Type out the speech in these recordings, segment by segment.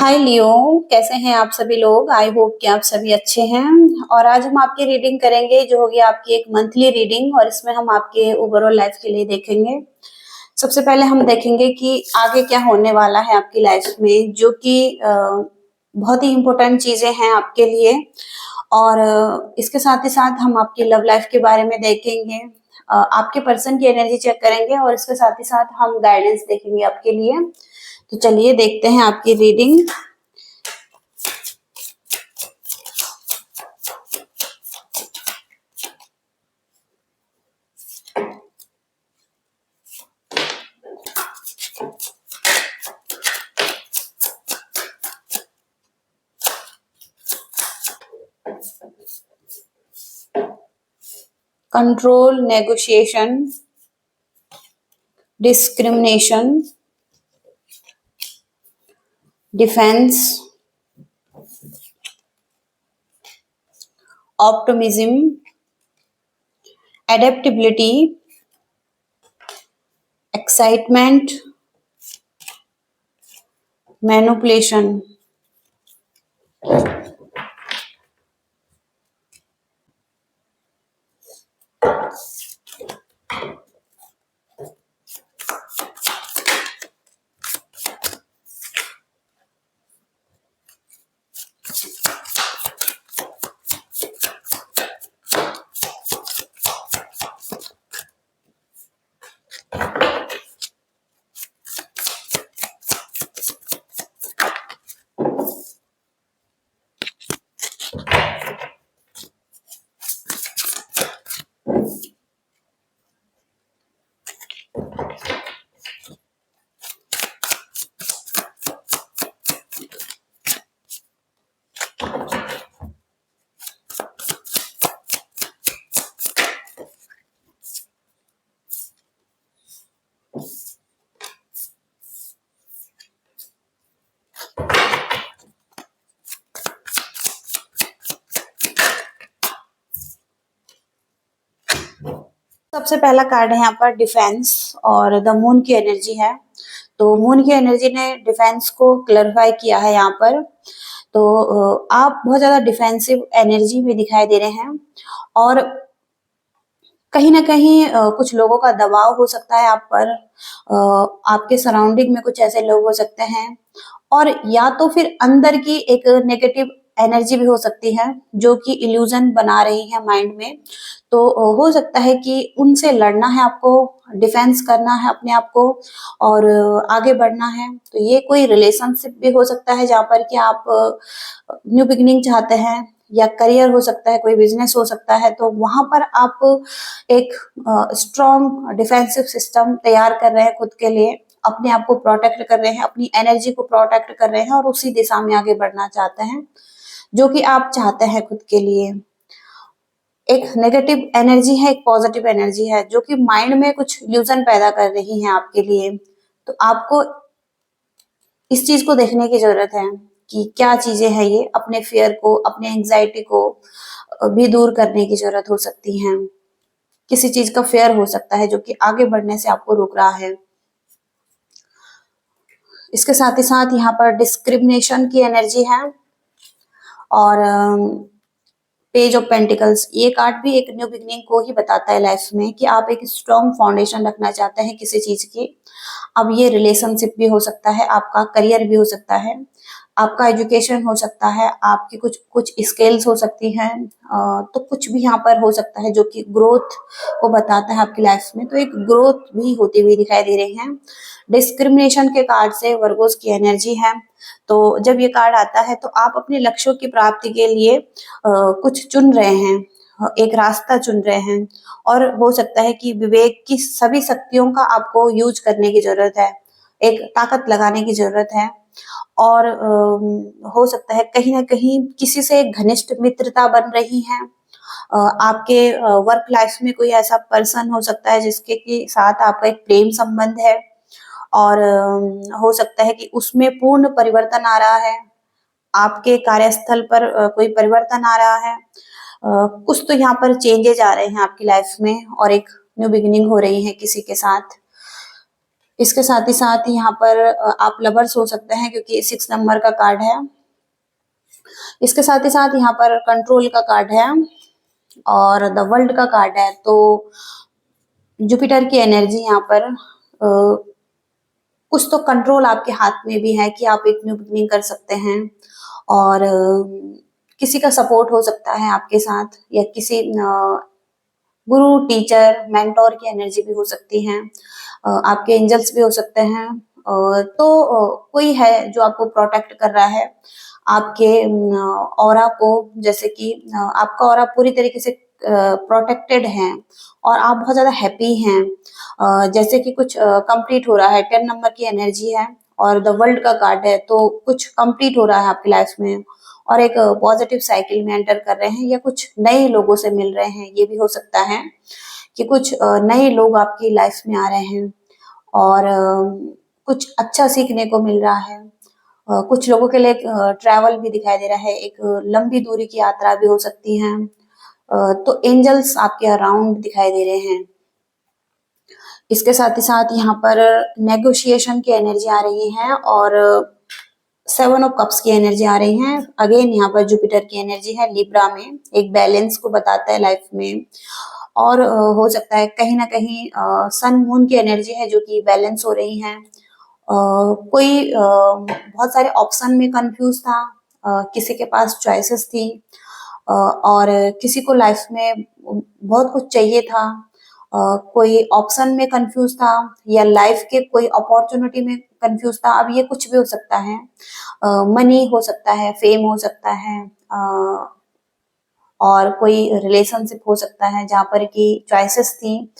हाय लियो। कैसे हैं आप सभी लोग? आई होप कि आप सभी अच्छे हैं। और आज हम आपकी रीडिंग करेंगे जो होगी आपकी एक मंथली रीडिंग, और इसमें हम आपके ओवरऑल लाइफ के लिए देखेंगे। सबसे पहले हम देखेंगे कि आगे क्या होने वाला है आपकी लाइफ में, जो कि बहुत ही इम्पोर्टेंट चीजें हैं आपके लिए। और इसके साथ ही साथ हम आपकी लव लाइफ के बारे में देखेंगे, आपके पर्सन की एनर्जी चेक करेंगे, और इसके साथ ही साथ हम गाइडेंस देखेंगे आपके लिए। तो चलिए देखते हैं आपकी reading. Control, negotiation, discrimination, defence, optimism, adaptability, excitement, manipulation. सबसे पहला कार्ड है यहाँ पर डिफेंस, और द मून की एनर्जी है। तो मून की एनर्जी ने डिफेंस को क्लैरिफाई किया है यहाँ पर। तो आप बहुत ज्यादा डिफेंसिव एनर्जी में दिखाई दे रहे हैं, और कहीं ना कहीं कुछ लोगों का दबाव हो सकता है आप पर। आपके सराउंडिंग में कुछ ऐसे लोग हो सकते हैं, और या तो फिर अंदर की एक नेगेटिव एनर्जी भी हो सकती है जो कि इल्यूजन बना रही है माइंड में। तो हो सकता है कि उनसे लड़ना है आपको, डिफेंस करना है अपने आप को, और आगे बढ़ना है। तो ये कोई रिलेशनशिप भी हो सकता है जहाँ पर कि आप न्यू बिगिनिंग चाहते हैं, या करियर हो सकता है, कोई बिजनेस हो सकता है। तो वहां पर आप एक स्ट्रॉन्ग डिफेंसिव सिस्टम तैयार कर रहे हैं खुद के लिए, अपने आप को प्रोटेक्ट कर रहे हैं, अपनी एनर्जी को प्रोटेक्ट कर रहे हैं, और उसी दिशा में आगे बढ़ना चाहते हैं जो कि आप चाहते हैं खुद के लिए। एक नेगेटिव एनर्जी है, एक पॉजिटिव एनर्जी है, जो कि माइंड में कुछ इल्यूजन पैदा कर रही है आपके लिए। तो आपको इस चीज को देखने की जरूरत है कि क्या चीजें हैं ये, अपने फियर को, अपने एंजाइटी को भी दूर करने की जरूरत हो सकती है। किसी चीज का फेयर हो सकता है जो कि आगे बढ़ने से आपको रोक रहा है। इसके साथ ही साथ यहाँ पर डिस्क्रिमिनेशन की एनर्जी है, और पेज ऑफ पेंटिकल्स। ये कार्ड भी एक न्यू बिगनिंग को ही बताता है लाइफ में, कि आप एक स्ट्रॉन्ग फाउंडेशन रखना चाहते हैं किसी चीज की। अब ये रिलेशनशिप भी हो सकता है, आपका करियर भी हो सकता है, आपका एजुकेशन हो सकता है, आपकी कुछ कुछ स्किल्स हो सकती हैं। तो कुछ भी यहाँ पर हो सकता है जो कि ग्रोथ को बताता है आपकी लाइफ में। तो एक ग्रोथ भी होती हुई दिखाई दे रही है। डिस्क्रिमिनेशन के कार्ड से वर्गोस की एनर्जी है। तो जब ये कार्ड आता है तो आप अपने लक्ष्यों की प्राप्ति के लिए कुछ चुन रहे हैं, एक रास्ता चुन रहे हैं, और हो सकता है कि विवेक की सभी शक्तियों का आपको यूज करने की जरूरत है, एक ताकत लगाने की जरूरत है। और हो सकता है कहीं ना कहीं किसी से एक घनिष्ठ मित्रता बन रही है। आपके वर्क लाइफ में कोई ऐसा पर्सन हो सकता है जिसके के साथ आपका एक प्रेम संबंध है, और हो सकता है कि उसमें पूर्ण परिवर्तन आ रहा है। आपके कार्यस्थल पर कोई परिवर्तन आ रहा है। कुछ तो यहाँ पर चेंजेज आ रहे हैं आपकी लाइफ में, और एक न्यू बिगिनिंग हो रही है किसी के साथ। इसके साथ ही साथ यहाँ पर आप लवर्स हो सकते हैं क्योंकि 6 नंबर का कार्ड है। इसके साथ ही साथ यहाँ पर कंट्रोल का कार्ड है और द वर्ल्ड का कार्ड है। तो जुपिटर की एनर्जी यहाँ पर कुछ तो कंट्रोल आपके हाथ में भी है कि आप इतनी बिगनिंग कर सकते हैं और किसी का सपोर्ट हो सकता है आपके साथ या किसी गुरु, टीचर, मेंटोर की एनर्जी भी हो सकती है। आपके एंजल्स भी हो सकते हैं। तो कोई है जो आपको प्रोटेक्ट कर रहा है आपके ऑरा को, जैसे कि आपका ऑरा पूरी तरीके से प्रोटेक्टेड है और आप बहुत ज्यादा हैप्पी हैं। जैसे कि कुछ कंप्लीट हो रहा है। 10 नंबर की एनर्जी है और द वर्ल्ड का कार्ड है, तो कुछ कंप्लीट हो रहा है आपकी लाइफ में और एक पॉजिटिव साइकिल में एंटर कर रहे हैं या कुछ नए लोगों से मिल रहे हैं। ये भी हो सकता है कि कुछ नए लोग आपकी लाइफ में आ रहे हैं और कुछ अच्छा सीखने को मिल रहा है। कुछ लोगों के लिए ट्रैवल भी दिखाई दे रहा है, एक लंबी दूरी की यात्रा भी हो सकती है। तो एंजल्स आपके अराउंड दिखाई दे रहे हैं। इसके साथ ही साथ यहाँ पर नेगोशिएशन की एनर्जी आ रही है और 7 ऑफ कप्स की एनर्जी आ रही है। अगेन यहाँ पर जुपिटर की एनर्जी है लिब्रा में, एक बैलेंस को बताता है लाइफ में। और हो सकता है कहीं ना कहीं सन मून की एनर्जी है जो कि बैलेंस हो रही है। कोई बहुत सारे ऑप्शन में कंफ्यूज था, किसी के पास चॉइसेस थी और किसी को लाइफ में बहुत कुछ चाहिए था। कोई ऑप्शन में कंफ्यूज था या लाइफ के कोई अपॉर्चुनिटी में कंफ्यूज था। अब ये कुछ भी हो सकता है, मनी हो सकता है, फेम हो सकता है और कोई रिलेशनशिप हो सकता है जहाँ पर की चॉइसेस थी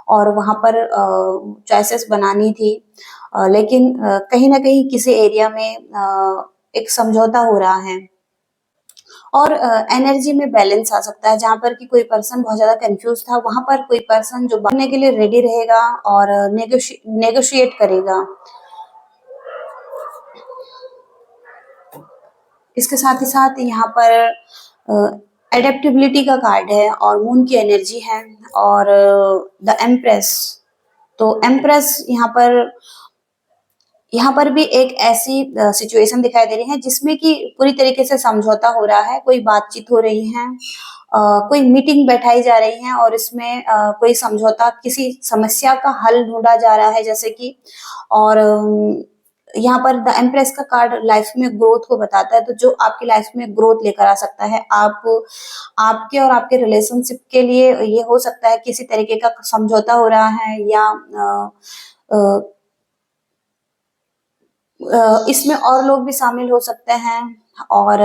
और वहां पर चॉइसेस बनानी थी। लेकिन कहीं ना कहीं किसी एरिया में एक समझौता हो रहा है और एनर्जी में बैलेंस आ सकता है। जहां पर कि कोई पर्सन बहुत ज्यादा कंफ्यूज था, वहां पर कोई पर्सन जो बनने के लिए रेडी रहेगा और नेगोशिएट करेगा। इसके साथ ही साथ यहाँ पर एडेप्टेबिलिटी का कार्ड है और मून की एनर्जी है और द एम्प्रेस। तो एम्प्रेस यहाँ पर भी एक ऐसी सिचुएशन दिखाई दे रही है जिसमें कि पूरी तरीके से समझौता हो रहा है, कोई बातचीत हो रही है, कोई मीटिंग बैठाई जा रही है और इसमें कोई समझौता, किसी समस्या का हल ढूंढा जा रहा है जैसे कि। और यहाँ पर द एम्प्रेस का कार्ड लाइफ में ग्रोथ को बताता है, तो जो आपकी लाइफ में ग्रोथ लेकर आ सकता है। आपके और आपके रिलेशनशिप के लिए ये हो सकता है किसी तरीके का समझौता हो रहा है या इसमें और लोग भी शामिल हो सकते हैं और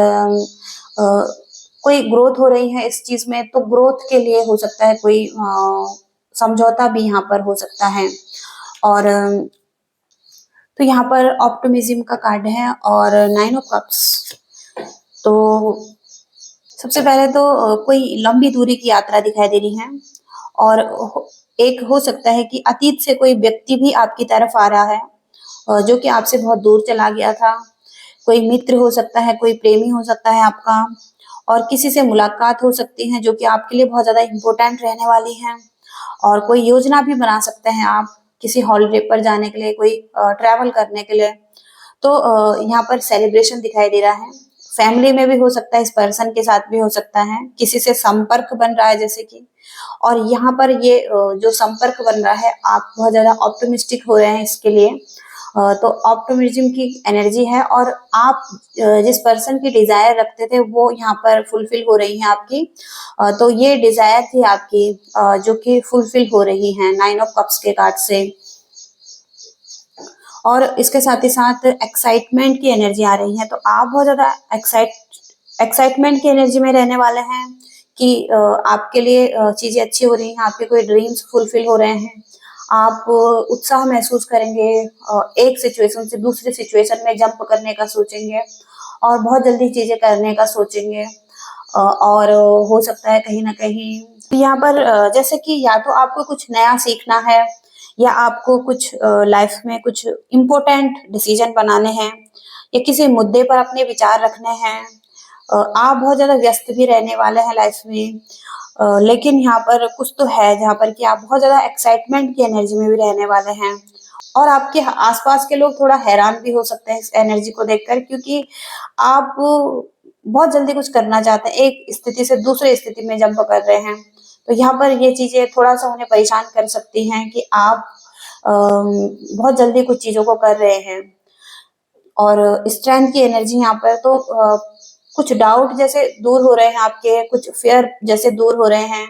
कोई ग्रोथ हो रही है इस चीज में, तो ग्रोथ के लिए हो सकता है कोई समझौता भी यहाँ पर हो सकता है। और तो यहाँ पर ऑप्टिमिज्म का कार्ड है और 9 ऑफ कप्स। तो सबसे पहले तो कोई लंबी दूरी की यात्रा दिखाई दे रही है और एक हो सकता है कि अतीत से कोई व्यक्ति भी आपकी तरफ आ रहा है जो कि आपसे बहुत दूर चला गया था। कोई मित्र हो सकता है, कोई प्रेमी हो सकता है आपका और किसी से मुलाकात हो सकती है जो कि आपके लिए बहुत ज्यादा इम्पोर्टेंट रहने वाली है। और कोई योजना भी बना सकते हैं आप किसी हॉलिडे पर जाने के लिए, कोई ट्रैवल करने के लिए। तो यहाँ पर सेलिब्रेशन दिखाई दे रहा है। फैमिली में भी हो सकता है, इस पर्सन के साथ भी हो सकता है, किसी से संपर्क बन रहा है जैसे कि। और यहाँ पर ये जो संपर्क बन रहा है, आप बहुत ज्यादा ऑप्टिमिस्टिक हो रहे हैं इसके लिए। तो ऑप्टिमिज्म की एनर्जी है और आप जिस पर्सन की डिजायर रखते थे वो यहाँ पर फुलफिल हो रही है आपकी। तो ये डिजायर थी आपकी जो कि फुलफिल हो रही है 9 ऑफ कप्स के कार्ड से। और इसके साथ ही साथ एक्साइटमेंट की एनर्जी आ रही है, तो आप बहुत ज्यादा एक्साइटमेंट की एनर्जी में रहने वाले हैं कि आपके लिए चीजें अच्छी हो रही हैं, आपके कोई ड्रीम्स फुलफिल हो रहे हैं। आप उत्साह महसूस करेंगे, एक सिचुएशन से दूसरी सिचुएशन में जंप करने का सोचेंगे और बहुत जल्दी चीजें करने का सोचेंगे। और हो सकता है कहीं ना कहीं यहाँ पर जैसे कि या तो आपको कुछ नया सीखना है या आपको कुछ लाइफ में कुछ इम्पोर्टेंट डिसीजन बनाने हैं या किसी मुद्दे पर अपने विचार रखने हैं। आप बहुत ज्यादा व्यस्त भी रहने वाले हैं लाइफ में। लेकिन यहाँ पर कुछ तो है जहाँ पर कि आप बहुत ज्यादा एक्साइटमेंट की एनर्जी में भी रहने वाले हैं और आपके आसपास के लोग थोड़ा हैरान भी हो सकते हैं इस एनर्जी को देखकर, क्योंकि आप बहुत जल्दी कुछ करना चाहते हैं, एक स्थिति से दूसरे स्थिति में जंप कर रहे हैं। तो यहाँ पर ये चीजें थोड़ा सा उन्हें परेशान कर सकती हैं कि आप बहुत जल्दी कुछ चीजों को कर रहे हैं। और स्ट्रेंथ की एनर्जी यहाँ पर तो कुछ डाउट जैसे दूर हो रहे हैं आपके, कुछ फियर जैसे दूर हो रहे हैं,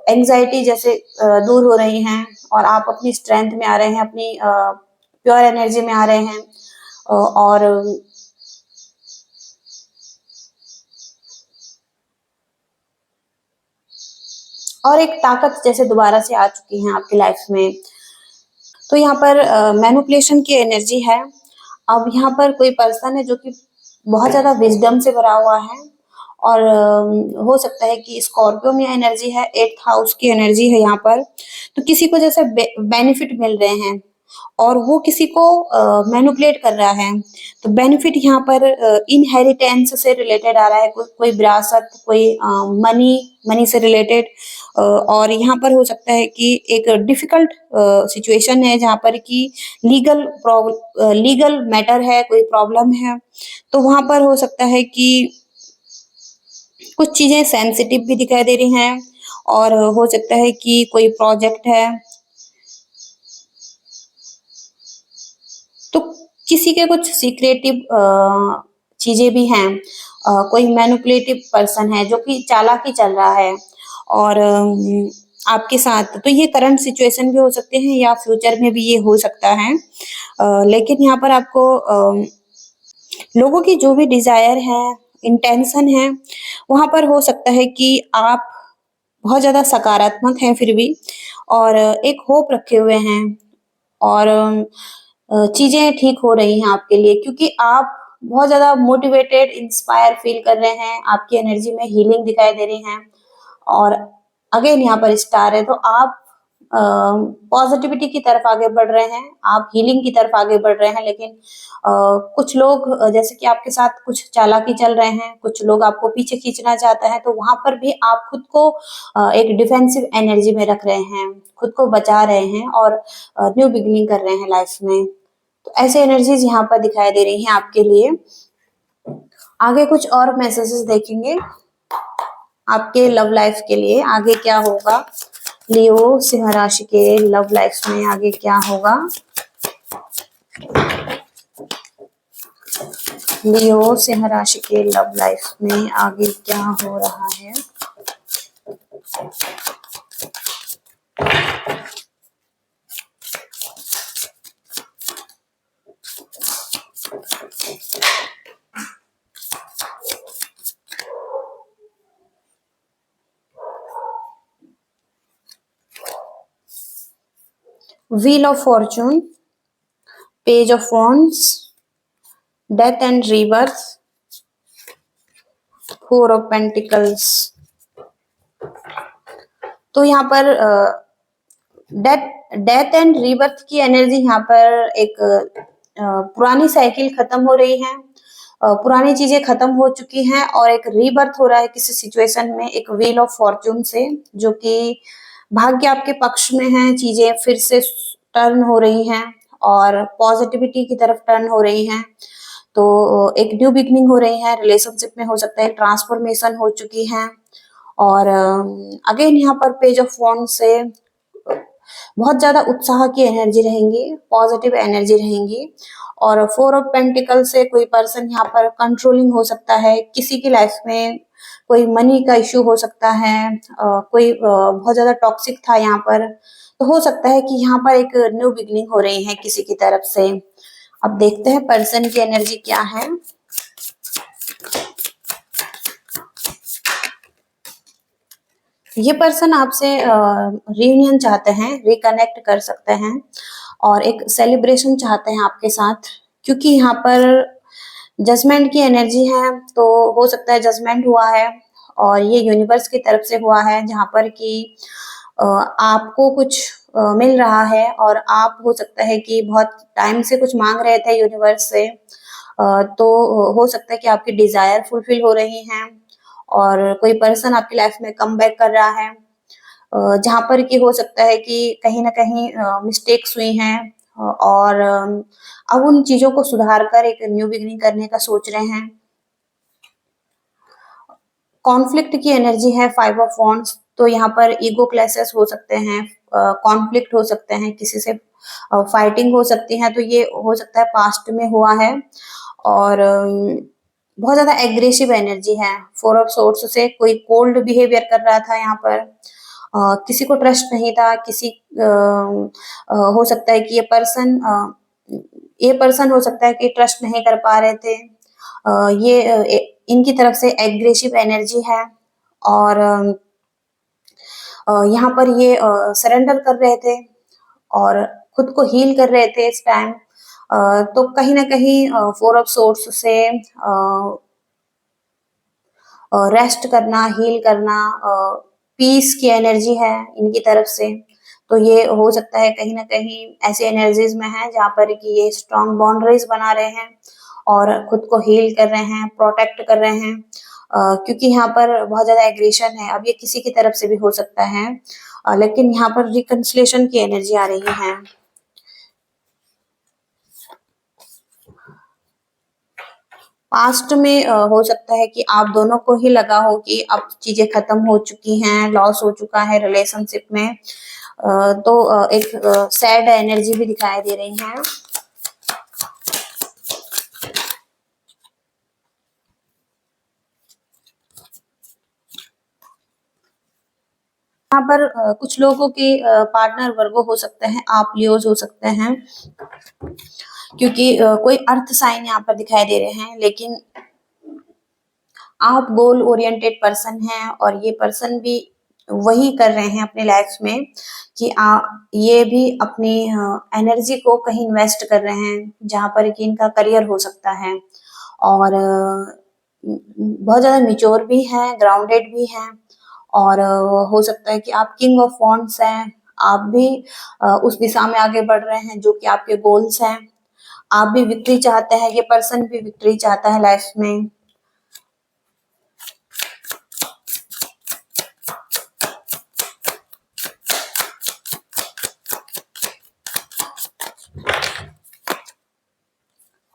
एंजाइटी जैसे दूर हो रही हैं, और आप अपनी स्ट्रेंथ में आ रहे हैं, अपनी प्योर एनर्जी में आ रहे हैं। और एक ताकत जैसे दोबारा से आ चुकी है आपकी लाइफ में। तो यहाँ पर मैनिपुलेशन की एनर्जी है। अब यहाँ पर कोई पर्सन है जो कि बहुत ज्यादा विजडम से भरा हुआ है, और हो सकता है कि स्कॉर्पियो में एनर्जी है, 8th हाउस की एनर्जी है यहाँ पर। तो किसी को जैसे बेनिफिट मिल रहे हैं और वो किसी को मैनिपुलेट कर रहा है। तो बेनिफिट यहाँ पर इनहेरिटेंस से रिलेटेड आ रहा है, कोई विरासत, कोई मनी मनी से रिलेटेड। और यहाँ पर हो सकता है कि एक डिफिकल्ट सिचुएशन है जहाँ पर कि लीगल मैटर है, कोई प्रॉब्लम है। तो वहां पर हो सकता है कि कुछ चीजें सेंसिटिव भी दिखाई दे रही हैं, और हो सकता है कि कोई प्रोजेक्ट है। तो किसी के कुछ सीक्रेटिव चीजें भी हैं। कोई मैनिपुलेटिव पर्सन है जो कि चालाकी चल रहा है और आपके साथ। तो ये करंट सिचुएशन भी हो सकते हैं या फ्यूचर में भी ये हो सकता है। लेकिन यहाँ पर आपको लोगों की जो भी डिजायर है, इंटेंशन है, वहां पर हो सकता है कि आप बहुत ज्यादा सकारात्मक हैं फिर भी, और एक होप रखे हुए हैं, और चीजें ठीक हो रही हैं आपके लिए, क्योंकि आप बहुत ज्यादा मोटिवेटेड, इंस्पायर फील कर रहे हैं। आपकी एनर्जी में हीलिंग दिखाई दे रही है। और अगेन यहाँ पर स्टार है, तो आप पॉजिटिविटी की तरफ आगे बढ़ रहे हैं, आप हीलिंग की तरफ आगे बढ़ रहे हैं। लेकिन कुछ लोग जैसे कि आपके साथ कुछ चालाकी चल रहे हैं, कुछ लोग आपको पीछे खींचना चाहते हैं। तो वहां पर भी आप खुद को एक डिफेंसिव एनर्जी में रख रहे हैं, खुद को बचा रहे हैं, और न्यू बिगिनिंग कर रहे हैं लाइफ में। तो ऐसे एनर्जीज यहाँ पर दिखाई दे रही हैं आपके लिए। आगे कुछ और मैसेजेस देखेंगे आपके लव लाइफ के लिए। आगे क्या होगा लियो सिंह राशि के लव लाइफ में, आगे क्या होगा लियो सिंह राशि के लव लाइफ में, आगे क्या हो रहा है। Wheel of Fortune, page of wands, death and rebirth, four of pentacles. तो यहाँ पर डेथ एंड रीबर्थ की एनर्जी यहाँ पर एक पुरानी साइकिल खत्म हो रही है, पुरानी चीजें खत्म हो चुकी हैं, और एक रीबर्थ हो रहा है किसी सिचुएशन में, एक व्हील ऑफ फॉर्चून से, जो कि भाग्य आपके पक्ष में है। चीजें फिर से टर्न हो रही हैं और पॉजिटिविटी की तरफ टर्न हो रही हैं। तो एक न्यू बिगनिंग हो रही है रिलेशनशिप में, हो सकता है ट्रांसफॉर्मेशन हो चुकी है। और अगेन यहाँ पर पेज ऑफ वॉन्ड से बहुत ज्यादा उत्साह की एनर्जी रहेंगी, पॉजिटिव एनर्जी रहेंगी। और फोर ऑफ पेंटिकल से कोई पर्सन यहाँ पर कंट्रोलिंग हो सकता है किसी की लाइफ में, कोई मनी का इश्यू हो सकता है, कोई बहुत ज्यादा टॉक्सिक था यहाँ पर। तो हो सकता है कि यहाँ पर एक न्यू बिगनिंग हो रही है किसी की तरफ से। अब देखते हैं पर्सन की एनर्जी क्या है। ये पर्सन आपसे रियूनियन चाहते हैं, रिकनेक्ट कर सकते हैं, और एक सेलिब्रेशन चाहते हैं आपके साथ, क्योंकि यहाँ पर जजमेंट की एनर्जी है। तो हो सकता है जजमेंट हुआ है, और ये यूनिवर्स की तरफ से हुआ है, जहाँ पर कि आपको कुछ मिल रहा है, और आप हो सकता है कि बहुत टाइम से कुछ मांग रहे थे यूनिवर्स से। तो हो सकता है कि आपकी डिजायर फुलफिल हो रही हैं, और कोई पर्सन आपकी लाइफ में कम बैक कर रहा है, जहाँ पर कि हो सकता है कि कहीं ना कहीं मिस्टेक्स हुई हैं, और अब उन चीजों को सुधार कर एक न्यू बिगिनिंग करने का सोच रहे हैं। कॉन्फ्लिक्ट की एनर्जी है 5 ऑफ वॉन्ड्स, तो यहाँ पर ईगो क्लैशेस हो सकते हैं, कॉन्फ्लिक्ट हो सकते हैं, किसी से फाइटिंग हो सकती है, तो ये हो सकता है पास्ट में हुआ है। और बहुत ज्यादा एग्रेसिव एनर्जी है 4 ऑफ सोर्स से, कोई कोल्ड बिहेवियर कर रहा था यहाँ पर, किसी को ट्रस्ट नहीं था, किसी हो सकता है कि ये पर्सन हो सकता है कि ट्रस्ट नहीं कर पा रहे थे। इनकी तरफ से एग्रेसिव एनर्जी है। और यहाँ पर ये सरेंडर कर रहे थे और खुद को हील कर रहे थे इस टाइम। तो कहीं ना कहीं 4 ऑफ सोर्स से रेस्ट करना, हील करना, पीस की एनर्जी है इनकी तरफ से। तो ये हो सकता है कहीं ना कहीं ऐसी एनर्जीज में है जहाँ पर कि ये स्ट्रॉन्ग बाउंड्रीज बना रहे हैं और खुद को हील कर रहे हैं, प्रोटेक्ट कर रहे हैं। क्योंकि यहाँ पर बहुत ज्यादा एग्रेशन है, अब ये किसी की तरफ से भी हो सकता है, लेकिन यहाँ पर रिकंसिलेशन की एनर्जी आ रही है। पास्ट में हो सकता है कि आप दोनों को ही लगा हो कि अब चीजें खत्म हो चुकी हैं, लॉस हो चुका है रिलेशनशिप में। तो एक सैड एनर्जी भी दिखाई दे रही है। यहाँ पर कुछ लोगों के पार्टनर वर्गो हो सकते हैं, आप लियोज हो सकते हैं, क्योंकि कोई अर्थ साइन यहाँ पर दिखाई दे रहे हैं, लेकिन आप गोल ओरिएंटेड पर्सन हैं और ये पर्सन भी वही कर रहे हैं अपने लाइफ में कि ये भी अपनी एनर्जी को कहीं इन्वेस्ट कर रहे हैं जहां पर कि इनका करियर हो सकता है। और बहुत ज्यादा मिच्योर भी हैं, ग्राउंडेड भी हैं। और हो सकता है कि आप किंग ऑफ वॉन्ड्स हैं, आप भी उस दिशा में आगे बढ़ रहे हैं जो कि आपके गोल्स हैं। आप भी विक्ट्री चाहते हैं, ये पर्सन भी विक्ट्री चाहता है लाइफ में।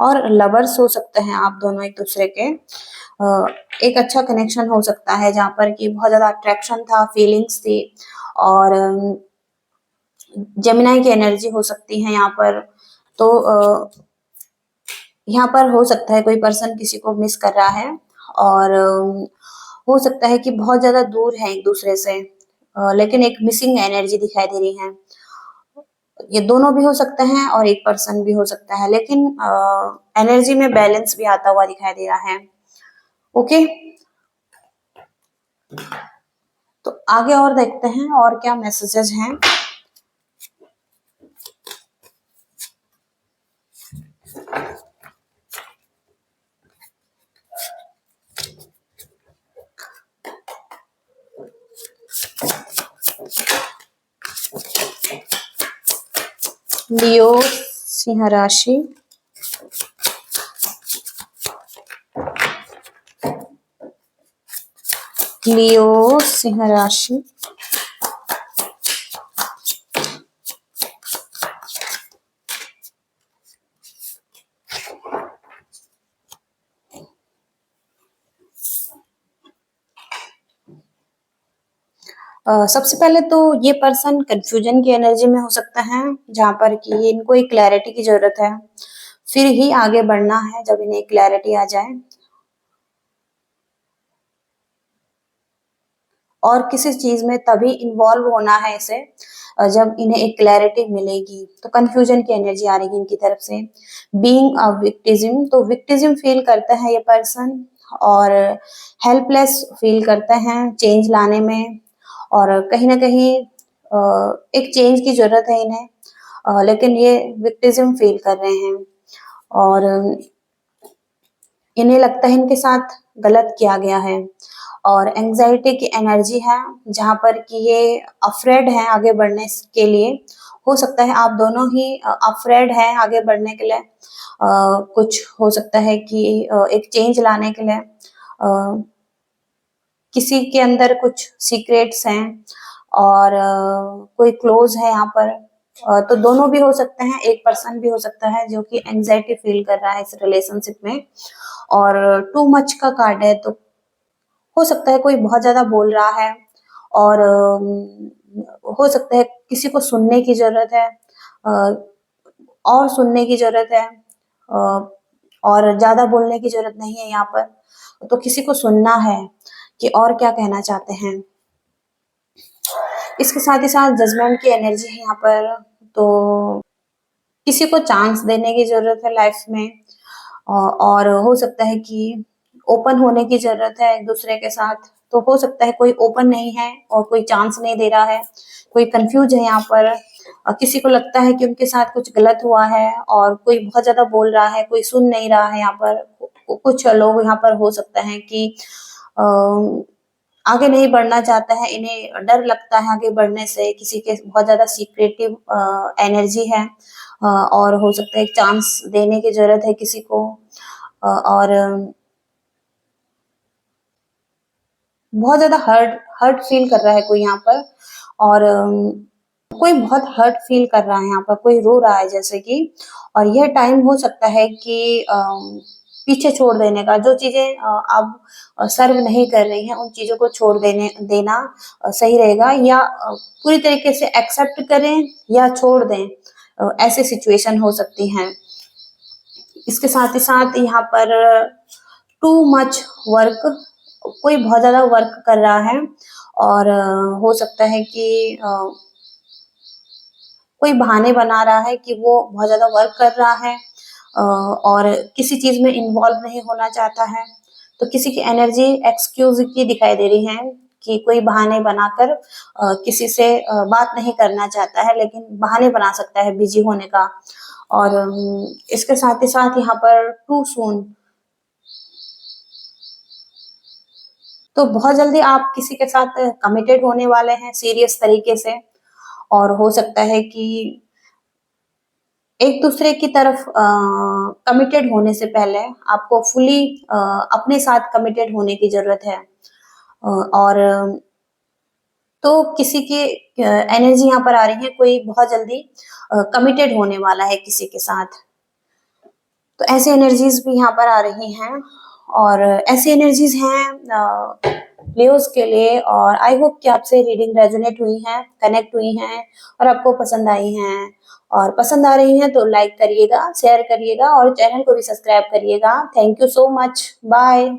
और लवर्स हो सकते हैं आप दोनों एक दूसरे के। एक अच्छा कनेक्शन हो सकता है जहाँ पर कि बहुत ज्यादा अट्रैक्शन था, फीलिंग्स थी। और जेमिनाई की एनर्जी हो सकती है यहाँ पर। तो यहाँ पर हो सकता है कोई पर्सन किसी को मिस कर रहा है और हो सकता है कि बहुत ज्यादा दूर है एक दूसरे से, लेकिन एक मिसिंग एनर्जी दिखाई दे रही है। ये दोनों भी हो सकते हैं और एक पर्सन भी हो सकता है, लेकिन एनर्जी में बैलेंस भी आता हुआ दिखाई दे रहा है। ओके, तो आगे और देखते हैं और क्या मैसेजेस हैं। लियो सिंह राशि, लियो सिंह राशि, सबसे पहले तो ये पर्सन कंफ्यूजन की एनर्जी में हो सकता है जहां पर कि इनको एक क्लैरिटी की जरूरत है, फिर ही आगे बढ़ना है जब इन्हें क्लैरिटी आ जाए। और किसी चीज में तभी इन्वॉल्व होना है इसे जब इन्हें एक क्लैरिटी मिलेगी। तो कंफ्यूजन की एनर्जी आ रही है इनकी तरफ से। बीइंग अ विक्टिज्म, तो विक्टिज्म फील करता है ये पर्सन और हेल्पलेस फील करता है चेंज लाने में। और कहीं ना कहीं एक चेंज की जरूरत है इन्हें, लेकिन ये विक्टिज्म फील कर रहे हैं और इन्हें लगता है इनके साथ गलत किया गया है। और एंजाइटी की एनर्जी है जहां पर कि ये अफ्रेड है आगे बढ़ने के लिए। हो सकता है आप दोनों ही अफ्रेड हैं आगे बढ़ने के लिए। कुछ हो सकता है कि एक चेंज लाने के लिए किसी के अंदर कुछ सीक्रेट्स हैं और कोई क्लोज है यहाँ पर। तो दोनों भी हो सकते हैं, एक पर्सन भी हो सकता है जो कि एंजाइटी फील कर रहा है इस रिलेशनशिप में। और टू मच का कार्ड है, तो हो सकता है कोई बहुत ज्यादा बोल रहा है, और हो सकता है किसी को सुनने की जरूरत है, और सुनने की जरूरत है, और ज्यादा बोलने की जरूरत नहीं है यहाँ पर। तो किसी को सुनना है कि और क्या कहना चाहते हैं। इसके साथ ही साथ जजमेंट की एनर्जी है यहाँ पर। तो किसी को चांस देने की जरूरत है लाइफ में, और हो सकता है कि ओपन होने की जरूरत है एक दूसरे के साथ। तो हो सकता है कोई ओपन नहीं है और कोई चांस नहीं दे रहा है, कोई कंफ्यूज है यहाँ पर। किसी को लगता है कि उनके साथ कुछ गलत हुआ है, और कोई बहुत ज्यादा बोल रहा है, कोई सुन नहीं रहा है यहाँ पर। कुछ लोग यहाँ पर हो सकता है कि अ, आगे नहीं बढ़ना चाहता है, इन्हें डर लगता है आगे बढ़ने से, किसी के बहुत ज्यादा सीक्रेटिव एनर्जी है। और हो सकता है एक चांस देने की जरूरत है किसी को। और बहुत ज्यादा हर्ट हर्ट फील कर रहा है कोई यहाँ पर। और कोई बहुत हर्ट फील कर रहा है यहाँ पर, कोई रो रहा है जैसे कि। और यह टाइम हो सकता है कि पीछे छोड़ देने का, जो चीजें अब सर्व नहीं कर रही हैं उन चीजों को छोड़ देना सही रहेगा, या पूरी तरीके से एक्सेप्ट करें या छोड़ दें। ऐसे सिचुएशन हो सकती हैं। इसके साथ ही साथ यहाँ पर टू मच वर्क, कोई बहुत ज्यादा वर्क कर रहा है, और हो सकता है कि कोई बहाने बना रहा है कि वो बहुत ज्यादा वर्क कर रहा है, और किसी चीज में इन्वॉल्व नहीं होना चाहता है। तो किसी की एनर्जी एक्सक्यूज की दिखाई दे रही है कि कोई बहाने बनाकर किसी से बात नहीं करना चाहता है, लेकिन बहाने बना सकता है बिजी होने का। और इसके साथ ही साथ यहाँ पर टू सून, तो बहुत जल्दी आप किसी के साथ कमिटेड होने वाले हैं सीरियस तरीके से। और हो सकता है कि एक दूसरे की तरफ कमिटेड होने से पहले आपको फुली अपने साथ कमिटेड होने की जरूरत है। और तो किसी की एनर्जी यहाँ पर आ रही है, कोई बहुत जल्दी कमिटेड होने वाला है किसी के साथ। तो ऐसी एनर्जीज भी यहाँ पर आ रही हैं, और ऐसी एनर्जीज हैं लियोस के लिए। और आई होप कि आपसे रीडिंग रेजोनेट हुई है, कनेक्ट हुई हैं, और आपको पसंद आई हैं। और पसंद आ रही हैं तो लाइक करिएगा, शेयर करिएगा, और चैनल को भी सब्सक्राइब करिएगा। Thank you so much, bye.